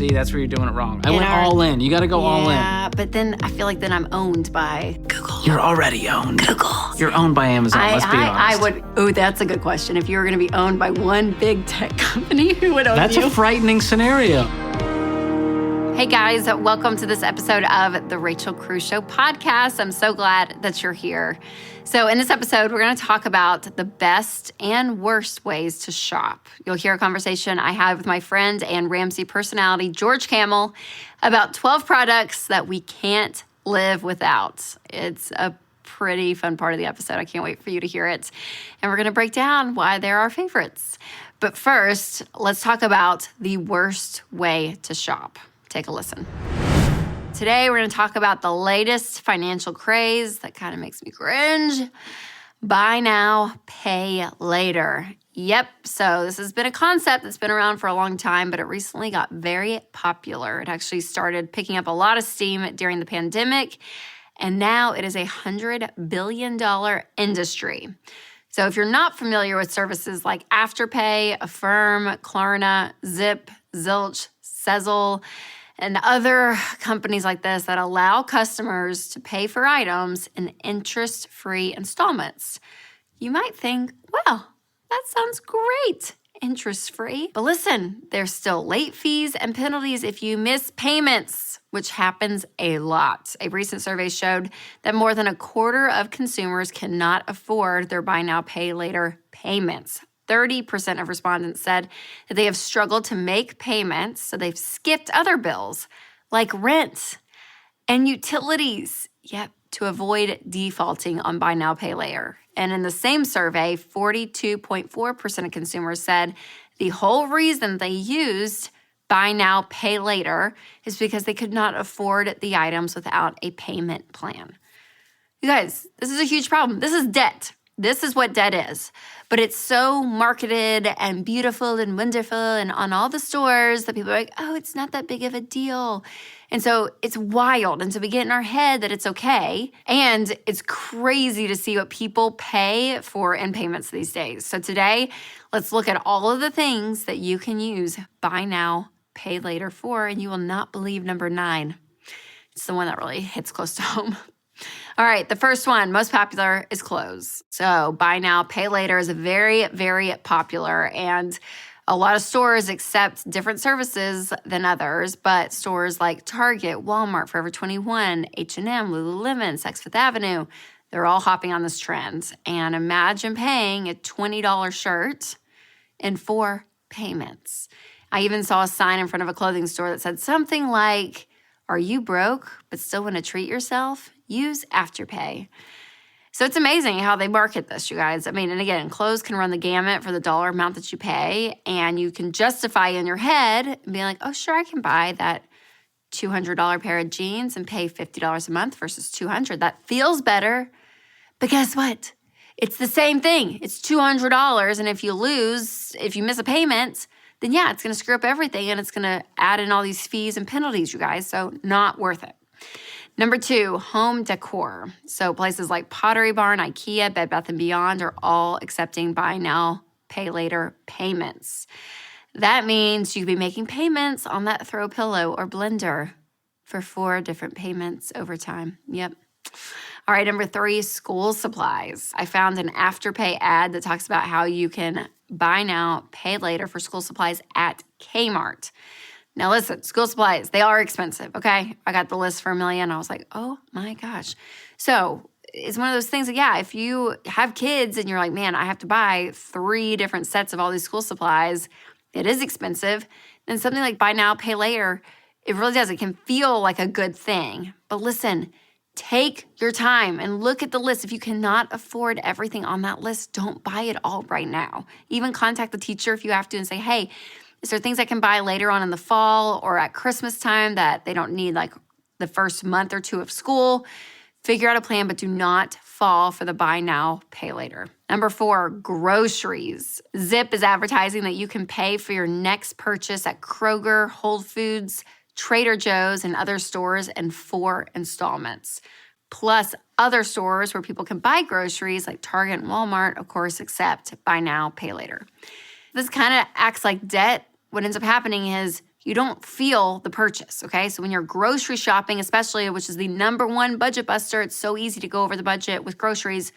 See, that's where you're doing it wrong. I went all in. You got to go all in. Yeah, but then I feel like then I'm owned by Google. You're already owned. Google. You're owned by Amazon, let's be honest. I would, that's a good question. If you were going to be owned by one big tech company, who would own you? That's a frightening scenario. Hey guys, welcome to this episode of the Rachel Cruze Show podcast. I'm so glad that you're here. So in this episode, we're going to talk about the best and worst ways to shop. You'll hear a conversation I had with my friend and Ramsey personality, George Kamel, about 12 products that we can't live without. It's a pretty fun part of the episode. I can't wait for you to hear it. And we're going to break down why they're our favorites. But first, let's talk about the worst way to shop. Take a listen. Today, we're going to talk about the latest financial craze that kind of makes me cringe. Buy now, pay later. Yep, so this has been a concept that's been around for a long time, but it recently got very popular. It actually started picking up a lot of steam during the pandemic, and now it is a $100 billion industry. So if you're not familiar with services like Afterpay, Affirm, Klarna, Zip, Zilch, Sezzle, and other companies like this that allow customers to pay for items in interest-free installments, you might think, well, that sounds great, interest-free. But listen, there's still late fees and penalties if you miss payments, which happens a lot. A recent survey showed that more than a quarter of consumers cannot afford their buy now, pay later payments. 30% of respondents said that they have struggled to make payments, so they've skipped other bills like rent and utilities, to avoid defaulting on buy now, pay later. And in the same survey, 42.4% of consumers said the whole reason they used buy now, pay later is because they could not afford the items without a payment plan. You guys, this is a huge problem. This is debt. This is what debt is. But it's so marketed and beautiful and wonderful and on all the stores that people are like, oh, it's not that big of a deal. And so it's wild. And so we get in our head that it's okay. And it's crazy to see what people pay for in payments these days. So today, let's look at all of the things that you can use buy now, pay later for, and you will not believe number 9. It's the one that really hits close to home. All right, the first one, most popular, is clothes. So buy now, pay later is very, very popular. And a lot of stores accept different services than others, but stores like Target, Walmart, Forever 21, H&M, Lululemon, Saks Fifth Avenue, they're all hopping on this trend. And imagine paying a $20 shirt in 4 payments. I even saw a sign in front of a clothing store that said something like, are you broke but still want to treat yourself? Use Afterpay. So it's amazing how they market this, you guys. I mean, and again, clothes can run the gamut for the dollar amount that you pay, and you can justify in your head and be like, oh, sure, I can buy that $200 pair of jeans and pay $50 a month versus $200. That feels better, but guess what? It's the same thing. It's $200, and if you miss a payment, then yeah, it's going to screw up everything, and it's going to add in all these fees and penalties, you guys, so not worth it. Number 2, home decor. So places like Pottery Barn, IKEA, Bed Bath & Beyond are all accepting buy now, pay later payments. That means you could be making payments on that throw pillow or blender for 4 different payments over time. Yep. All right, number 3, school supplies. I found an Afterpay ad that talks about how you can buy now, pay later for school supplies at Kmart. Now listen, school supplies, they are expensive, okay? I got the list for $1 million. I was like, oh my gosh. So it's one of those things that, yeah, if you have kids and you're like, man, I have to buy 3 different sets of all these school supplies, it is expensive. Then something like buy now, pay later, it really does. It can feel like a good thing. But listen, take your time and look at the list. If you cannot afford everything on that list, don't buy it all right now. Even contact the teacher if you have to and say, hey, is there things I can buy later on in the fall or at Christmas time that they don't need like the first month or 2 of school? Figure out a plan, but do not fall for the buy now, pay later. Number 4, groceries. Zip is advertising that you can pay for your next purchase at Kroger, Whole Foods, Trader Joe's, and other stores in 4 installments. Plus other stores where people can buy groceries like Target and Walmart, of course, accept buy now, pay later. This kind of acts like debt. What ends up happening is you don't feel the purchase, okay? So when you're grocery shopping, especially, which is the number one budget buster, it's so easy to go over the budget with groceries.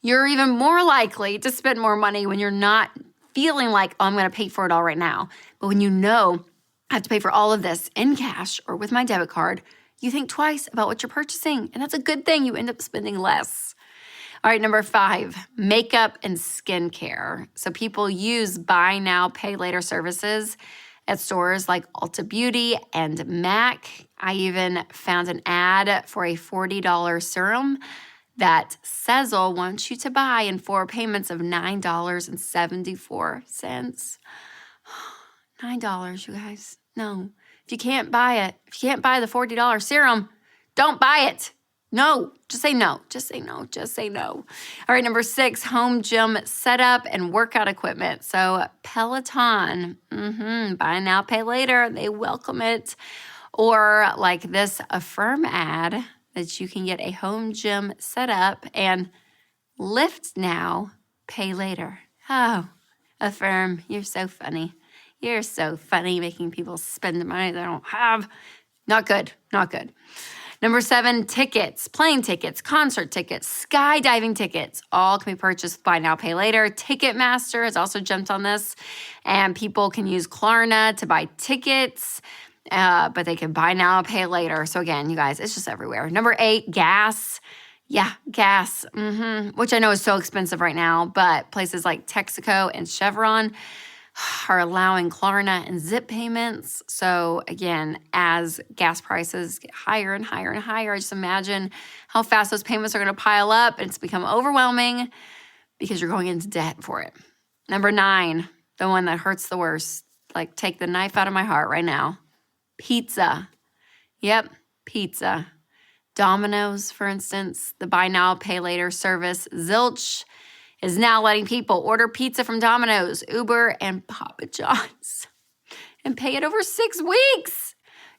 You're even more likely to spend more money when you're not feeling like, oh, I'm going to pay for it all right now. But when you know I have to pay for all of this in cash or with my debit card, you think twice about what you're purchasing. And that's a good thing. You end up spending less. All right, number 5, makeup and skincare. So people use buy now, pay later services at stores like Ulta Beauty and MAC. I even found an ad for a $40 serum that Sezzle wants you to buy in 4 payments of $9.74. $9, you guys. No. If you can't buy it, if you can't buy the $40 serum, don't buy it. No. Just say no. Just say no. Just say no. All right, number 6, home gym setup and workout equipment. So Peloton, buy now, pay later. They welcome it. Or like this Affirm ad that you can get a home gym setup and lift now, pay later. Oh, Affirm, you're so funny. You're so funny making people spend the money they don't have. Not good. Not good. Number 7, tickets, plane tickets, concert tickets, skydiving tickets, all can be purchased buy now, pay later. Ticketmaster has also jumped on this, and people can use Klarna to buy tickets, but they can buy now, pay later. So again, you guys, it's just everywhere. Number 8, gas. Yeah, gas, which I know is so expensive right now, but places like Texaco and Chevron are allowing Klarna and Zip payments. So again, as gas prices get higher and higher and higher, I just imagine how fast those payments are going to pile up, and it's become overwhelming because you're going into debt for it. Number 9, the one that hurts the worst, like take the knife out of my heart right now. Pizza. Yep, pizza. Domino's, for instance, the buy now, pay later service, Zilch, is now letting people order pizza from Domino's, Uber, and Papa John's and pay it over 6 weeks.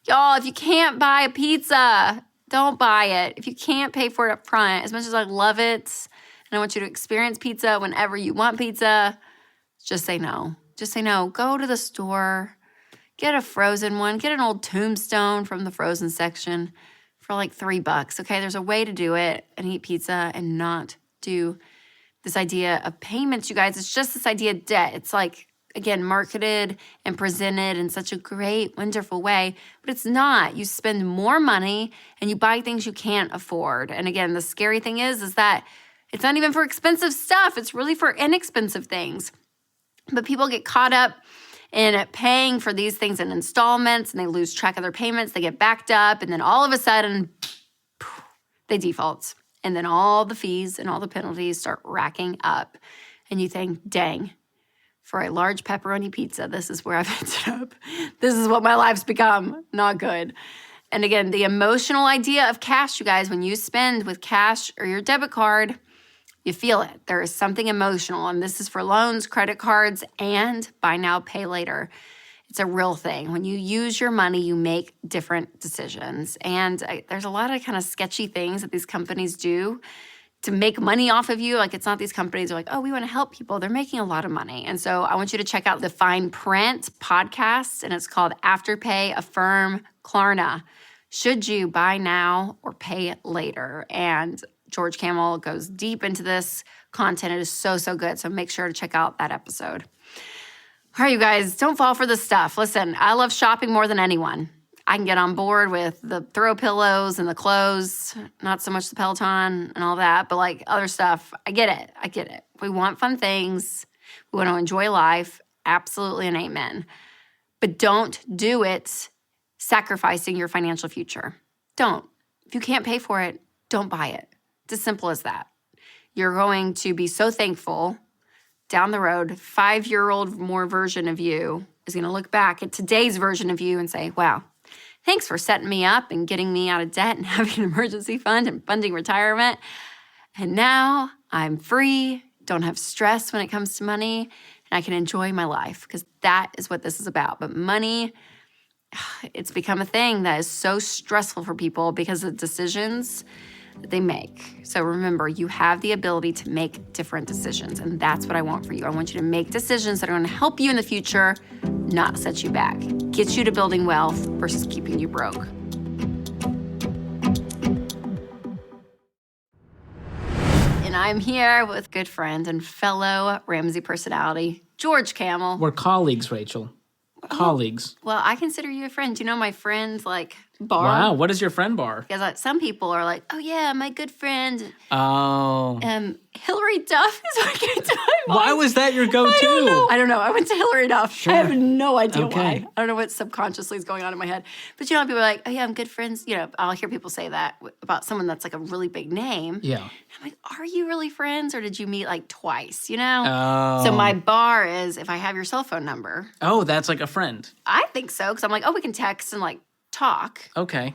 Y'all, if you can't buy a pizza, don't buy it. If you can't pay for it up front, as much as I love it, and I want you to experience pizza whenever you want pizza, just say no. Just say no. Go to the store, get a frozen one, get an old Tombstone from the frozen section for like $3, okay? There's a way to do it and eat pizza and not do this idea of payments, you guys. It's just this idea of debt. It's like, again, marketed and presented in such a great, wonderful way, but it's not. You spend more money and you buy things you can't afford. And again, the scary thing is that it's not even for expensive stuff. It's really for inexpensive things. But people get caught up in paying for these things in installments, and they lose track of their payments. They get backed up, and then all of a sudden, they default. And then all the fees and all the penalties start racking up. And you think, dang, for a large pepperoni pizza, this is where I've ended up. This is what my life's become. Not good. And again, the emotional idea of cash, you guys, when you spend with cash or your debit card, you feel it. There is something emotional. And this is for loans, credit cards, and buy now, pay later. It's a real thing. When you use your money, you make different decisions. And there's a lot of kind of sketchy things that these companies do to make money off of you. Like, it's not these companies are like, oh, we want to help people. They're making a lot of money. And so I want you to check out the Fine Print podcast, and it's called Afterpay, Affirm, Klarna. Should you buy now or pay later? And George Kamel goes deep into this content. It is so, so good. So make sure to check out that episode. All right, you guys, don't fall for this stuff. Listen, I love shopping more than anyone. I can get on board with the throw pillows and the clothes, not so much the Peloton and all that, but like other stuff. I get it. I get it. We want fun things. We want to enjoy life. Absolutely an amen. But don't do it sacrificing your financial future. Don't. If you can't pay for it, don't buy it. It's as simple as that. You're going to be so thankful down the road. 5-year-old more version of you is going to look back at today's version of you and say, wow, thanks for setting me up and getting me out of debt and having an emergency fund and funding retirement. And now I'm free, don't have stress when it comes to money, and I can enjoy my life, because that is what this is about. But money, it's become a thing that is so stressful for people because of decisions that they make. So remember, you have the ability to make different decisions, and that's what I want for you. I want you to make decisions that are going to help you in the future, not set you back, get you to building wealth versus keeping you broke. And I'm here with good friend and fellow Ramsey personality, George Kamel. We're colleagues, Rachel. Colleagues. Well, I consider you a friend. Do you know my friend's bar? Wow, what is your friend bar? Because some people are like, oh yeah, my good friend. Oh. Hillary Duff is what came to my mind. Why was that your go-to? I don't know. I went to Hillary Duff. Sure. I have no idea Okay. why. I don't know what subconsciously is going on in my head. But people are like, oh yeah, I'm good friends. I'll hear people say that about someone that's like a really big name. Yeah. I'm like, are you really friends or did you meet like twice, Oh. So my bar is if I have your cell phone number. Oh, that's like a friend. I think so because I'm like, oh, we can text and like talk. Okay.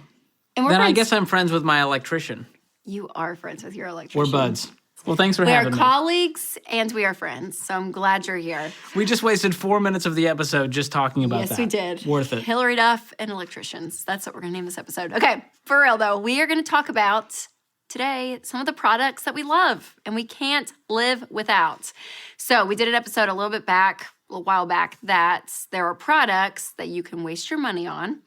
And we're Then friends. I guess I'm friends with my electrician. You are friends with your electrician. We're buds. Well, thanks for We are having me. colleagues and we are friends. So I'm glad you're here. We just wasted 4 minutes of the episode just talking about that. Yes, we did. Worth it. Hillary Duff and electricians. That's what we're going to name this episode. Okay, for real though, we are going to talk about today some of the products that we love and we can't live without. So we did an episode a little while back, that there are products that you can waste your money on.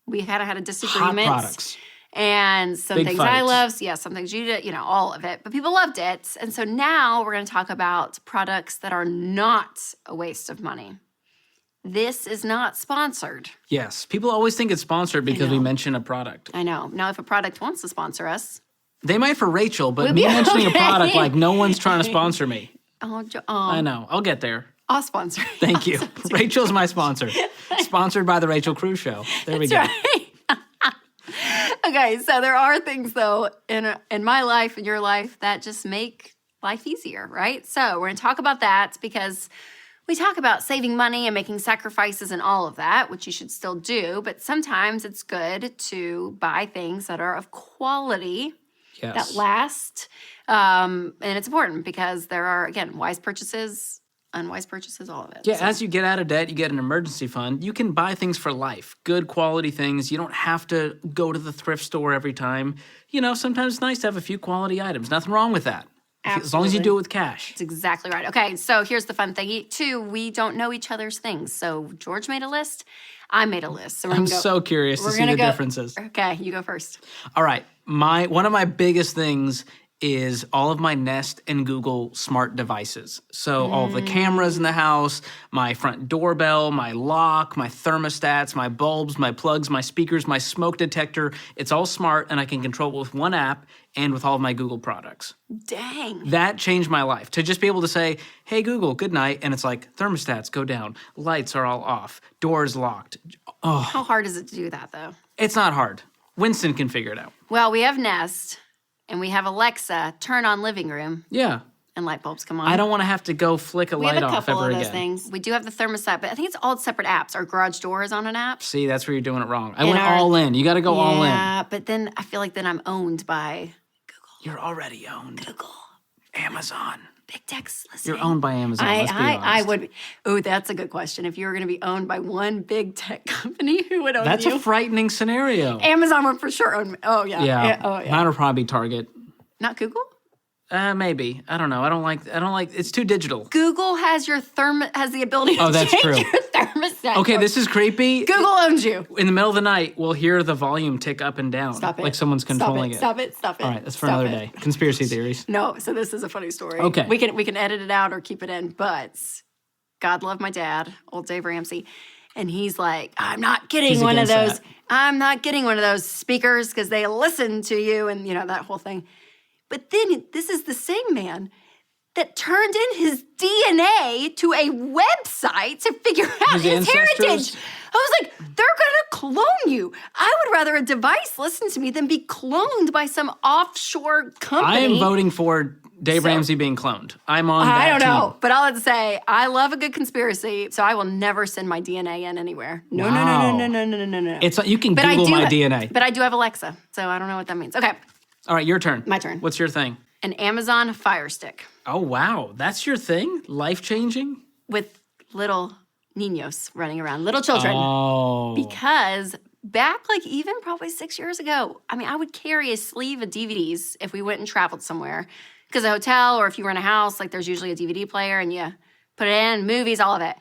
We kind of had a disagreement. Hot products. And some Big things I fights. love, yeah, some things you did, all of it. But people loved it. And so now we're going to talk about products that are not a waste of money. This is not sponsored. Yes. People always think it's sponsored because we mention a product. I know. Now, if a product wants to sponsor us. They might for Rachel, but We'll me be mentioning okay. a product like no one's trying to sponsor me. I know. I'll get there. I'll sponsor. Thank you. Rachel's my sponsor. Sponsored by The Rachel Cruise Show. There we go. Right. Okay, so there are things, though, in my life and your life that just make life easier, right? So we're going to talk about that because we talk about saving money and making sacrifices and all of that, which you should still do. But sometimes it's good to buy things that are of quality, Yes. that last. And it's important because there are, again, wise purchases, unwise purchases, all of it. Yeah, So- as you get out of debt, you get an emergency fund. You can buy things for life, good quality things. You don't have to go to the thrift store every time. Sometimes it's nice to have a few quality items. Nothing wrong with that. As long as you Absolutely. do it with cash. That's exactly right. Okay, so here's the fun thing, too. We don't know each other's things. So George made a list. I made a list. So we're I'm gonna go. so curious to we're see gonna the go- differences. Okay, you go first. All right. One of my biggest things is all of my Nest and Google smart devices. So all of the cameras in the house, my front doorbell, my lock, my thermostats, my bulbs, my plugs, my speakers, my smoke detector. It's all smart and I can control it with one app and with all of my Google products. Dang. That changed my life. To just be able to say, hey, Google, good night. And it's like, thermostats go down. Lights are all off. Doors locked. Oh, How hard is it to do that, though? it's not hard. Winston can figure it out. Well, we have Nest, and we have Alexa, turn on living room, Yeah. and light bulbs come on. I don't want to have to go flick a We have light a off couple ever of those again. things. We do have the thermostat, but I think it's all separate apps. Our garage door is on an app. See, that's where you're doing it wrong. I And went our- all in. You got to go all in. Yeah, but then I feel like then I'm owned by You're already owned. Google. Amazon. Big tech's listening. You're owned by Amazon. Let's be honest. I would. Oh, that's a good question. If you were going to be owned by one big tech company, who would own That's you? a frightening scenario. Amazon would for sure own me. Oh yeah. Yeah. Oh yeah. Mine would probably be Target. Not Google. Maybe. I don't know. I don't like. It's too digital. Google has has the ability to Oh, that's change true. your thermostat. Okay, this is creepy. Google owns you. In the middle of the night, we'll hear the volume tick up and down. Stop it. Like someone's controlling Stop it. Stop it. All right, that's for Stop another it. day. Conspiracy theories. No, so this is a funny story. Okay. We can edit it out or keep it in, but God love my dad, old Dave Ramsey. And he's like, I'm not getting He's one of those. against that. I'm not getting one of those speakers because they listen to you and that whole thing. But then this is the same man that turned in his DNA to a website to figure out His his ancestors? heritage. I was like, they're going to clone you. I would rather a device listen to me than be cloned by some offshore company. I am voting for Dave Ramsey being cloned. I'm on that I don't know, team. but I'll have to say, I love a good conspiracy, so I will never send my DNA in anywhere. No. It's you can But Google my ha- DNA. But I do have Alexa, so I don't know what that means. Okay, All right, your turn. My turn. What's your thing? an Amazon Fire Stick Oh wow, that's your thing? Life changing? with little niños running around, little children. Oh. Because back even probably 6 years ago, I would carry a sleeve of DVDs if we went and traveled somewhere. Because a hotel or if you were in a house, there's usually a DVD player and you put it in, movies, all of it.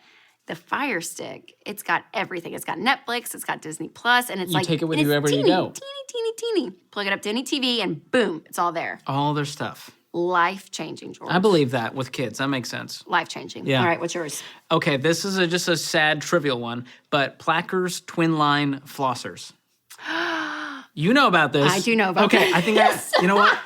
The Fire Stick, it's got everything. It's got Netflix, it's got Disney Plus, and it's You take it with you wherever you go. Teeny. Plug it up to any TV, and boom, it's all there. All their stuff. Life-changing, George. I believe that with kids. That makes sense. Life-changing. Yeah. All right, what's yours? Okay, this is just a sad, trivial one, but Placker's twin line flossers. You know about this. I do know about this. Okay, I think you know what?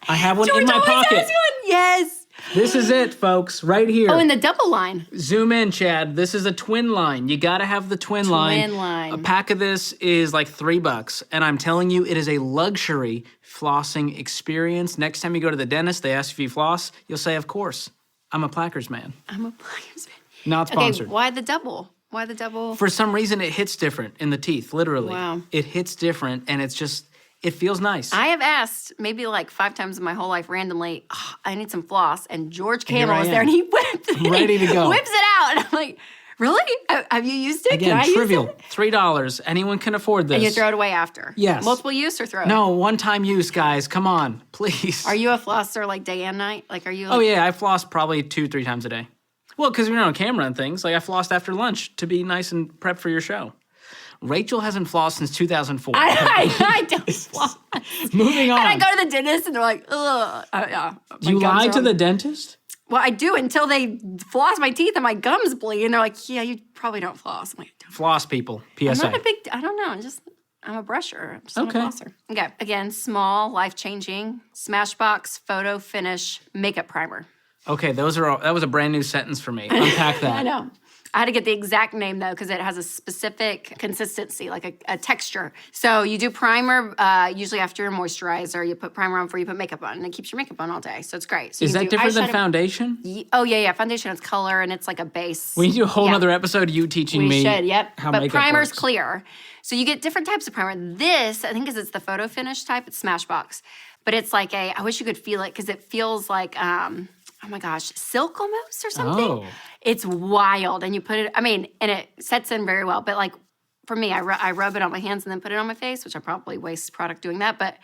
I have one in my pocket. Yes. This is it, folks, right here. Oh, and the double line. Zoom in, Chad. This is a twin line. You got to have the twin line. Twin line. A pack of this is like $3, and I'm telling you, it is a luxury flossing experience. Next time you go to the dentist, they ask if you floss, you'll say, "Of course, I'm a Plackers man." I'm a Plackers man. Not sponsored. Okay, why the double? Why the double? For some reason, it hits different in the teeth. Literally, Wow. It hits different, and it's just. It feels nice. I have asked maybe like 5 times in my whole life randomly, I need some floss. And George Here Kamel I is am. there and he whips it. Ready to go. Whips it out. And I'm like, really? Have you used it? Again, Can I trivial. use it? $3. Anyone can afford this. And you throw it away after? Yes. Multiple use or throw it? No, one-time use, guys. Come on, please. Are you a flosser like day and night? Like, are you like, Oh, yeah. I floss probably 2-3 times a day. Well, because we're on camera and things. Like, I flossed after lunch to be nice and prep for your show. Rachel hasn't flossed since 2004. I don't floss. Moving on. And I go to the dentist and they're like, ugh. Yeah, Do you lie to the dentist? Well, I do until they floss my teeth and my gums bleed. And they're like, yeah, you probably don't floss. I'm like, don't. Floss, people. PSA. I'm not a big, I don't know. I'm a brusher. I'm just not Okay. a flosser. Okay. Again, small, life-changing, Smashbox Photo Finish Makeup Primer. Okay, that was a brand new sentence for me. Unpack that. I know. I had to get the exact name, though, because it has a specific consistency, like a texture. So you do primer, usually after your moisturizer. You put primer on before you put makeup on, and it keeps your makeup on all day. So it's great. So Is you that do different than eyeshadow- foundation? Oh, yeah. Foundation is color, and it's like a base. We need to do a whole Yeah. other episode, you teaching me We should, yep. how But makeup primer's works. clear. So you get different types of primer. This, I think, is it's the photo finish type. It's Smashbox. But it's like I wish you could feel it because it feels like, oh my gosh, silk almost or something. Oh. It's wild. And you put it, and it sets in very well. But like for me, I rub it on my hands and then put it on my face, which I probably waste product doing that. But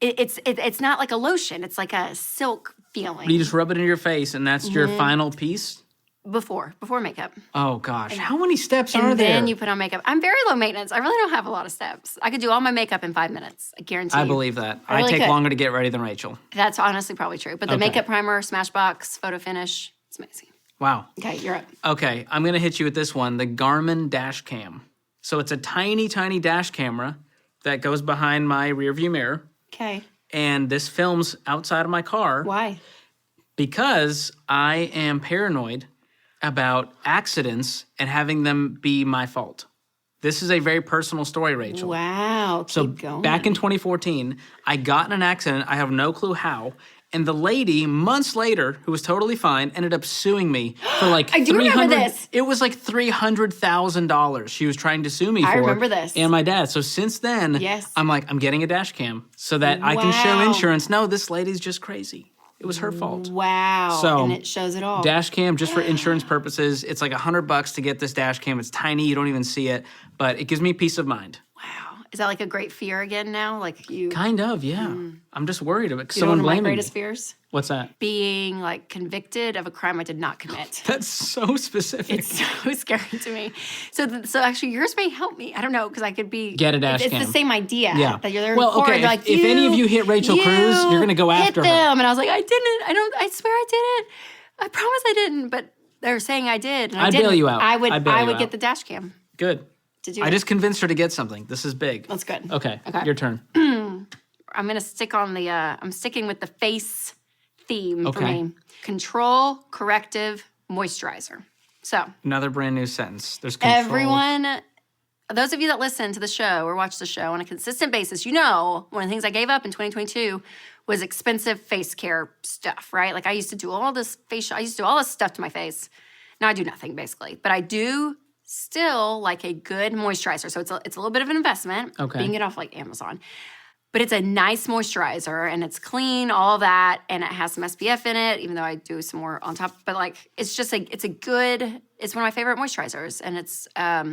it's not like a lotion. It's like a silk feeling. You just rub it in your face, and that's your final piece? Before makeup. Oh, gosh. How many steps And are there? then you put on makeup. I'm very low maintenance. I really don't have a lot of steps. I could do all my makeup in 5 minutes. I guarantee you. I believe that. I really take could. longer to get ready than Rachel. That's honestly probably true. But the Okay. makeup primer, Smashbox, photo finish, it's amazing. Wow. Okay, you're up. Okay, I'm going to hit you with this one, the Garmin dash cam. So it's a tiny, tiny dash camera that goes behind my rearview mirror. Okay. And this films outside of my car Why? because I am paranoid about accidents and having them be my fault. This is a very personal story, Rachel. Wow. Keep So going. back in 2014, I got in an accident. I have no clue how. And the lady, months later, who was totally fine, ended up suing me for like I do remember this. It was like $300,000 she was trying to sue me for. I remember this. And my dad. So since then, Yes. I'm like, I'm getting a dash cam so that I can show Wow. insurance. No, this lady's just crazy. It was her fault. Wow. So, and it shows it all. Dash cam, just for insurance purposes. It's like $100 to get this dash cam. It's tiny. You don't even see it. But it gives me peace of mind. Wow. Is that like a great fear again now? Like you Kind of, yeah. I'm just worried about you know, someone one of my blaming me. greatest fears? What's that? Being like convicted of a crime I did not commit. That's so specific. It's so scary to me. So actually, yours may help me. I don't know because I could be Get a dash It's cam. the same idea. Yeah. That you're there. Well, in court, okay, they're if- like, if any of you hit Rachel Cruz, you're gonna go hit after her. them. And I was like, I didn't. I swear I didn't. I promise I didn't. But they're saying I did. And I I'd didn't. bail you out. I would. I'd bail I you would out. get the dash cam. Good. Did you? I just convinced her to get something. This is big. That's good. Okay, Okay. your turn. I'm gonna stick on the. I'm sticking with the face theme for Okay. me. Control, corrective, moisturizer. So Another brand new sentence. There's control. everyone, those of you that listen to the show or watch the show on a consistent basis, you know one of the things I gave up in 2022 was expensive face care stuff, right? Like I used to do all this facial, I used to do all this stuff to my face. Now I do nothing basically, but I do still like a good moisturizer. So it's a little bit of an investment. Okay. You can get off like Amazon. But it's a nice moisturizer and it's clean, all that, and it has some SPF in it, even though I do some more on top. But like, it's one of my favorite moisturizers, and it's a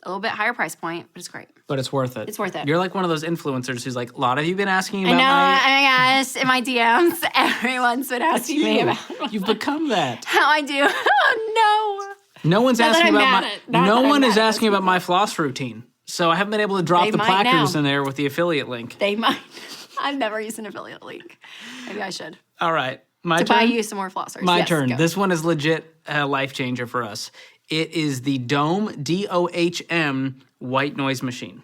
little bit higher price point, but it's great. But it's worth it. It's worth it. You're like one of those influencers who's like, a lot of you been asking I about know, my... gosh, in my DMs, everyone's been asking me about You've become that. how I do. Oh No one's Not that asking I'm about mad at- not no that I'm one mad is at asking those about my floss routine. So I haven't been able to drop They the might plackers now. in there with the affiliate link. They might. I've never used an affiliate link. Maybe I should. All right. My To turn. buy you some more flossers. My Yes, turn. go. This one is legit a life changer for us. It is the Dome, DOHM, white noise machine.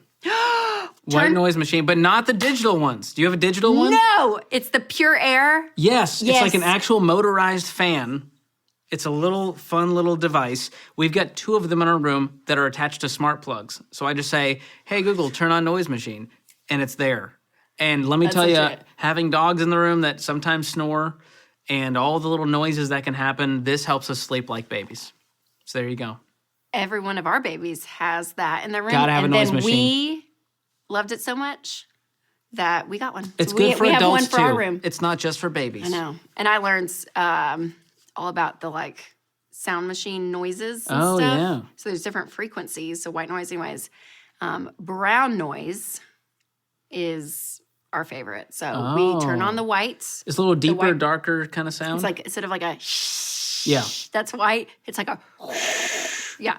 White noise machine, but not the digital ones. Do you have a digital one? No, it's the Pure Air. Yes. It's like an Yes. actual motorized fan. It's a little fun little device. We've got 2 of them in our room that are attached to smart plugs. So I just say, hey, Google, turn on noise machine, and it's there. And let me tell you, legit. having dogs in the room that sometimes snore and all the little noises that can happen, this helps us sleep like babies. So there you go. Every one of our babies has that in their room. Gotta have a and noise then machine. we loved it so much that we got one. It's So good for we have adults one for too. our room. It's not just for babies. I know. And I learned all about the like sound machine noises and Oh, stuff. yeah. So there's different frequencies. So white noise, anyways. Brown noise is our favorite. So we turn on the whites. It's a little deeper, white- darker kind of sound. It's like instead of like a yeah. that's white, it's like a yeah.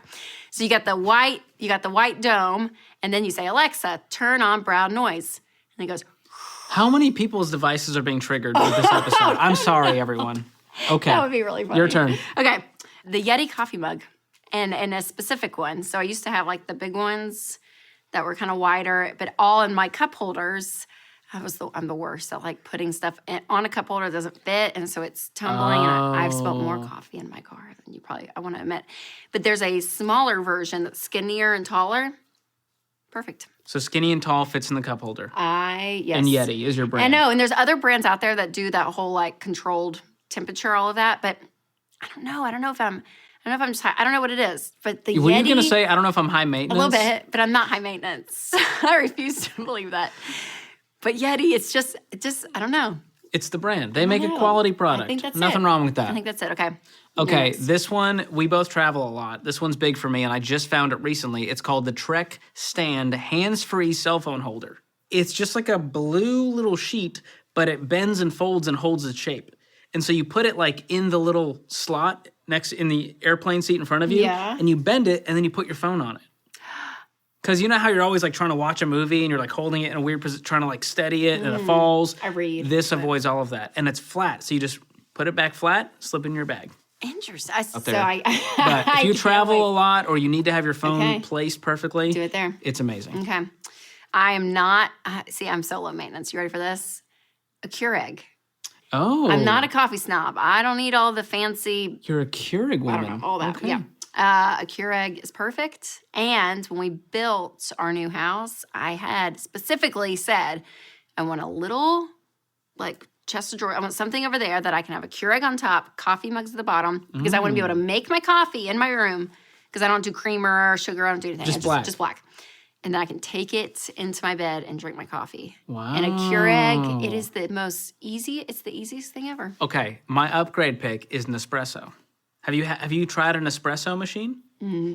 So you got the white dome, and then you say, Alexa, turn on brown noise. And it goes, How many people's devices are being triggered with this episode? I'm sorry, everyone. Okay. that would be really funny. Your turn. Okay. The Yeti coffee mug and a specific one. So I used to have like the big ones that were kind of wider, but all in my cup holders. I'm the worst at like putting stuff on a cup holder that doesn't fit, and so it's tumbling. And I've spilled more coffee in my car than I want to admit. But there's a smaller version that's skinnier and taller. Perfect. So skinny and tall fits in the cup holder. Yes. And Yeti is your brand. I know, and there's other brands out there that do that whole like controlled temperature, all of that. But I don't know. I don't know if I'm just high. I don't know what it is. But the Were Yeti, you going to say, I don't know if I'm high maintenance? a little bit, but I'm not high maintenance. I refuse to believe that. But Yeti, it's just I don't know. It's the brand. They make a know. quality product. I think that's Nothing it. wrong with I that. think that's it. Okay. Okay, Next. this one, we both travel a lot. This one's big for me, and I just found it recently. It's called the Trek Stand Hands-Free Cell Phone Holder. It's just like a blue little sheet, but it bends and folds and holds its shape. And so you put it like in the little slot next in the airplane seat in front of you, Yeah. and you bend it, and then you put your phone on it. Because you know how you're always like trying to watch a movie and you're like holding it in a weird position, trying to like steady it and it falls. I read. This avoids all of that. And it's flat. So you just put it back flat, slip in your bag. Interesting. there. I But if you can't travel wait. a lot or you need to have your phone Okay. placed perfectly, Do it there. it's amazing. Okay. I am not, I'm so low maintenance. You ready for this? A Keurig. Oh. I'm not a coffee snob. I don't need all the fancy, You're a Keurig woman. I don't know, all that. Okay. Yeah. A Keurig is perfect. And when we built our new house, I had specifically said, I want a little like chest of drawers. I want something over there that I can have a Keurig on top, coffee mugs at the bottom, because I want to be able to make my coffee in my room because I don't do creamer or sugar. I don't do anything. Just It's black. Just black. And then I can take it into my bed and drink my coffee. Wow. And a Keurig, it is the most easy. It's the easiest thing ever. Okay, my upgrade pick is Nespresso. Have you tried an espresso machine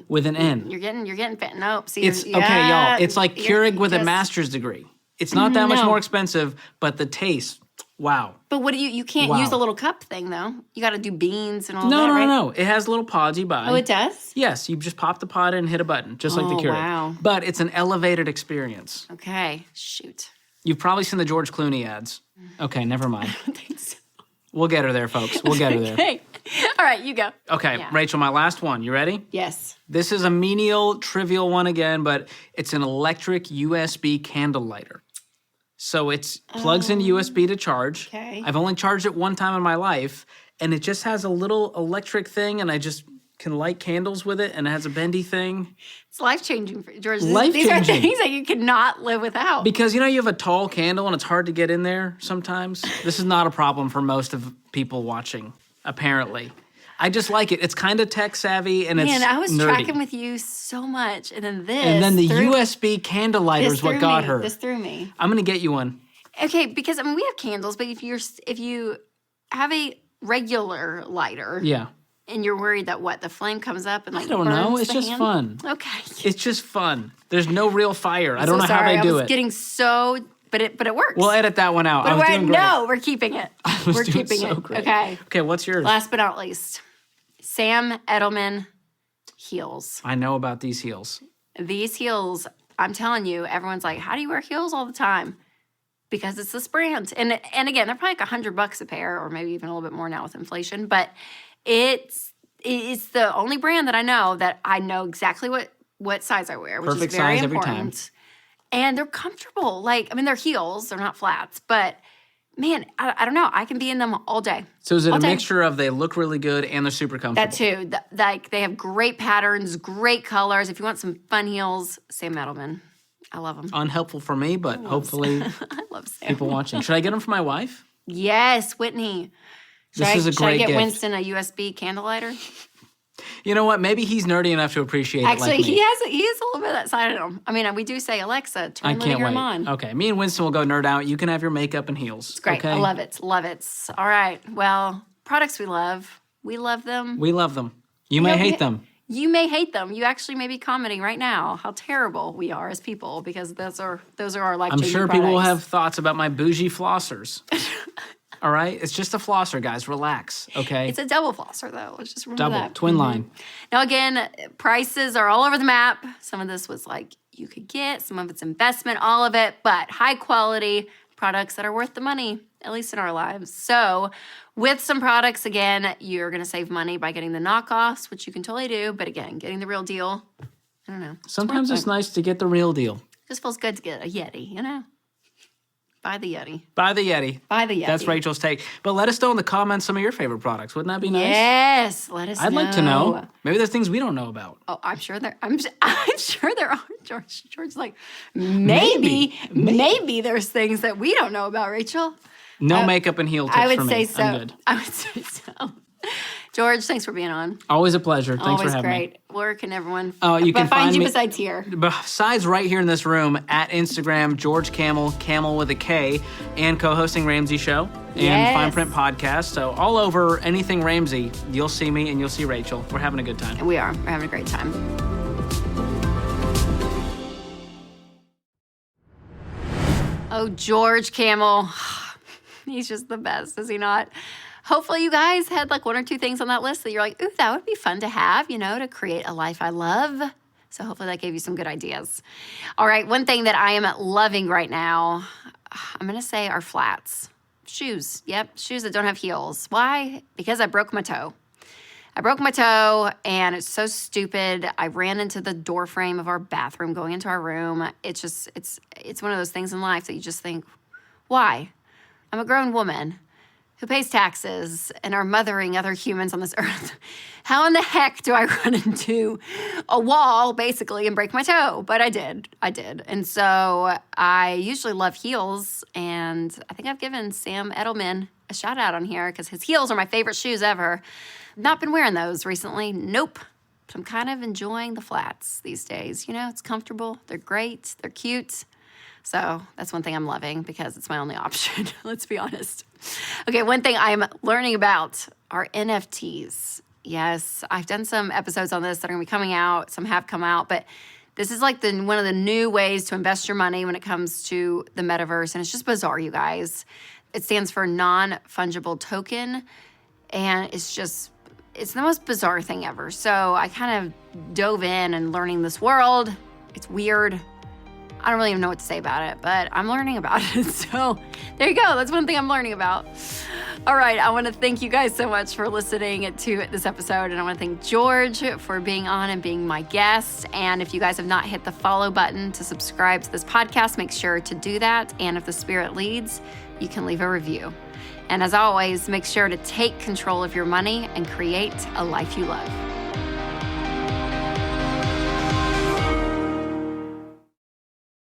with an N? You're getting fit. Nope. See, It's you're- okay, yeah, y'all. It's like you're Keurig with a just- master's degree. It's not that much No. more expensive, but the taste, wow. But what do you can't Wow. use a little cup thing though. You got to do beans and all No, that, no, right? no. It has little pods you buy. Oh, it does? Yes, you just pop the pod in and hit a button, just like the Oh, Keurig. wow. But it's an elevated experience. Okay. Shoot. You've probably seen the George Clooney ads. Okay, never mind. I don't think so. We'll get her there, folks. We'll get her there. Okay. All right, you go. Okay, Yeah. Rachel, my last one. You ready? Yes. This is a menial, trivial one again, but it's an electric USB candle lighter. So it plugs into USB to charge. Okay. I've only charged it one time in my life, and it just has a little electric thing, and I just can light candles with it, and it has a bendy thing. It's life-changing for George. These are Life-changing. things that you cannot live without. Because you know you have a tall candle, and it's hard to get in there sometimes. This is not a problem for most of people watching, apparently. I just like it. It's kind of tech savvy, and it's Man, I was nerdy. tracking with you so much, and then this. And then the threw- USB candle lighter this is what threw got me. her. This threw me. I'm gonna get you one. Okay, because I mean we have candles, but if you have a regular lighter, Yeah. and you're worried that the flame comes up and like I don't know. burns It's the just hand? fun. Okay. It's just fun. There's no real fire. I don't know sorry. how they do I was it. getting so, but it works. We'll edit that one out. I was doing great. No, we're keeping it. was We're doing keeping so it. great. Okay. Okay, what's yours? Last but not least, Sam Edelman heels. I know about these heels. These heels, I'm telling you, everyone's like, how do you wear heels all the time? Because it's this brand. And again, they're probably like $100 a pair, or maybe even a little bit more now with inflation. But it's the only brand that I know exactly what size I wear, which Perfect is very size every important. time. And they're comfortable. Like, I mean, they're heels, they're not flats, but man, I don't know. I can be in them all day. So is it all a day. mixture of they look really good and they're super comfortable? That too. Like, they have great patterns, great colors. If you want some fun heels, Sam Edelman. I love them. Unhelpful for me, but hopefully I love Sam. people watching. Should I get them for my wife? Yes, Whitney. This is a Should I great get gift. Winston a USB candle lighter? You know what? Maybe he's nerdy enough to appreciate it Actually, like me. he has a little bit of that side of him. I mean, we do say, Alexa, turn I the living can't room wait. on. Okay, me and Winston will go nerd out. You can have your makeup and heels. It's great. Okay? I love it. Love it. All right. Well, products we love. We love them. We love them. You may hate them. You may hate them. You actually may be commenting right now how terrible we are as people, because those are our life-changing I'm sure products. people will have thoughts about my bougie flossers. All right? It's just a flosser, guys. Relax, okay? It's a double flosser, though. Let's just remember Double, that. twin line. Now, again, prices are all over the map. Some of this was like you could get, some of it's investment, all of it, but high quality products that are worth the money, at least in our lives. So with some products, again, you're going to save money by getting the knockoffs, which you can totally do. But again, getting the real deal, I don't know. Sometimes it's nice to get the real deal. Just feels good to get a Yeti, you know? Buy the Yeti. Buy the Yeti. Buy the Yeti. That's Rachel's take. But let us know in the comments some of your favorite products. Wouldn't that be nice? Yes, let us know. I'd like to know. Maybe there's things we don't know about. Oh, I'm sure there are. George's like, maybe there's things that we don't know about, Rachel. No makeup and heel tips I would for me. say so. I'm good. I would say so. George, thanks for being on. Always a pleasure. Thanks Always for having great. me. Where can everyone You can find you me besides here? Besides right here in this room at Instagram, George Kamel, Kamel with a K, and co-hosting Ramsey Show and Yes. Fine Print Podcast. So all over anything Ramsey, you'll see me and you'll see Rachel. We're having a good time. We are. We're having a great time. Oh, George Kamel. He's just the best, is he not? Hopefully you guys had like one or two things on that list that you're like, ooh, that would be fun to have, to create a life I love. So hopefully that gave you some good ideas. All right, one thing that I am loving right now, I'm going to say are flats. Shoes. Yep, shoes that don't have heels. Why? Because I broke my toe. And it's so stupid. I ran into the door frame of our bathroom going into our room. It's one of those things in life that you just think, why? I'm a grown woman who pays taxes and are mothering other humans on this earth. How in the heck do I run into a wall, basically, and break my toe? But I did. And so I usually love heels, and I think I've given Sam Edelman a shout out on here because his heels are my favorite shoes ever. Not been wearing those recently. Nope. But I'm kind of enjoying the flats these days. It's comfortable. They're great. They're cute. So that's one thing I'm loving because it's my only option. Let's be honest. Okay, one thing I'm learning about are NFTs. Yes, I've done some episodes on this that are going to be coming out. Some have come out, but this is like one of the new ways to invest your money when it comes to the metaverse. And it's just bizarre, you guys. It stands for non-fungible token. And it's the most bizarre thing ever. So I kind of dove in and learning this world. It's weird. I don't really even know what to say about it, but I'm learning about it. So there you go. That's one thing I'm learning about. All right. I want to thank you guys so much for listening to this episode. And I want to thank George for being on and being my guest. And if you guys have not hit the follow button to subscribe to this podcast, make sure to do that. And if the Spirit leads, you can leave a review. And as always, make sure to take control of your money and create a life you love.